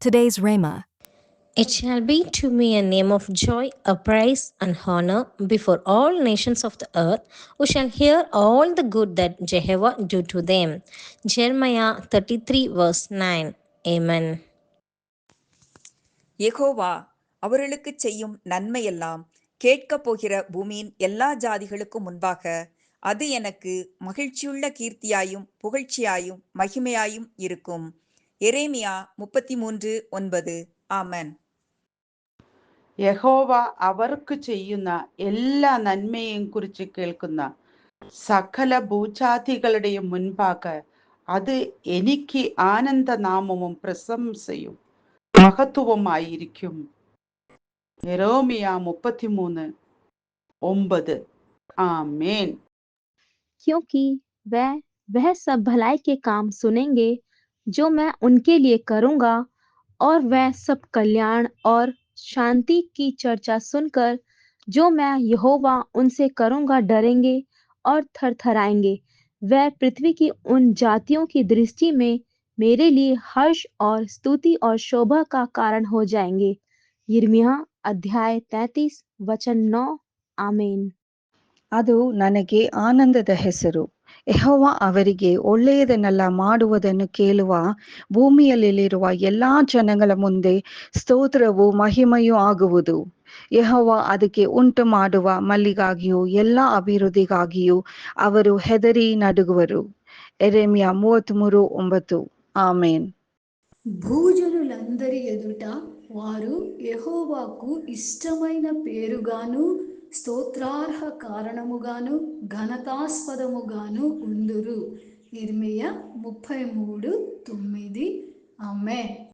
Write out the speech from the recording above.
Today's Rhema. It shall be to me a name of joy, a praise and honor before all nations of the earth, who shall hear all the good that Jehovah do to them. Jeremiah 33 verse 9. Amen. Jehovah அவர்களுக்குச் செய்யும் நன்மையெல்லாம் கேட்கப் போகிற பூமியின் எல்லா ஜாதிகளுக்கும் முன்பாக அது எனக்கு மகிழ்ச்சியுள்ள கீர்த்தியாயும் புகழ்ச்சியாயும் மகிமையாயும் இருக்கும். எரேமியா 33:9. ആമേൻ. യഹോവ അവർക്ക് ചെയ്യുന്ന എല്ലാ നന്മയെയും കുറിച്ച് കേൾക്കുന്ന സകല ഭൂജാതികളുടെയും മുൻപാകെ അത് എനിക്ക് ആനന്ദനാമവും പ്രശംസയും മഹത്വവുമായിരിക്കും. യെരേമിയ 33:9. आमेन। क्योंकि वह सब भलाई के काम सुनेंगे जो मैं उनके लिए करूंगा, और वह सब कल्याण और शांति की चर्चा सुनकर जो मैं यहोवा उनसे करूंगा डरेंगे और थरथराएंगे। वह पृथ्वी की उन जातियों की दृष्टि में मेरे लिए हर्ष और स्तुति और शोभा का कारण हो जाएंगे। यिर्मयाह अध्याय 33 वचन 9। आमीन। ಅದು ನನಗೆ ಆನಂದದ ಹೆಸರು. ಯೆಹೋವ ಅವರಿಗೆ ಒಳ್ಳೆಯದನ್ನೆಲ್ಲ ಮಾಡುವುದನ್ನು ಕೇಳುವ ಭೂಮಿಯಲ್ಲಿರುವ ಎಲ್ಲಾ ಜನಗಳ ಮುಂದೆ ಸ್ತೋತ್ರವೂ ಮಹಿಮೆಯೂ ಆಗುವುದು. ಯೆಹೋವ ಅದಕ್ಕೆ ಉಂಟು ಮಾಡುವ ಮಲ್ಲಿಗಾಗಿಯೂ ಎಲ್ಲ ಅಭಿವೃದ್ಧಿಗಾಗಿಯೂ ಅವರು ಹೆದರಿ ನಡುಗುವರು. ಯೆರೆಮೀಯ 33:9. ఆమేన్. భూజనులందరి ఎదుట వారు యెహోవాకు ఇష్టమైన పేరుగాను స్తోత్రార్హ కారణముగాను ఘనతాస్పదముగాను ఉందురు. ఇర్మియా 33:9. ఆమేన్.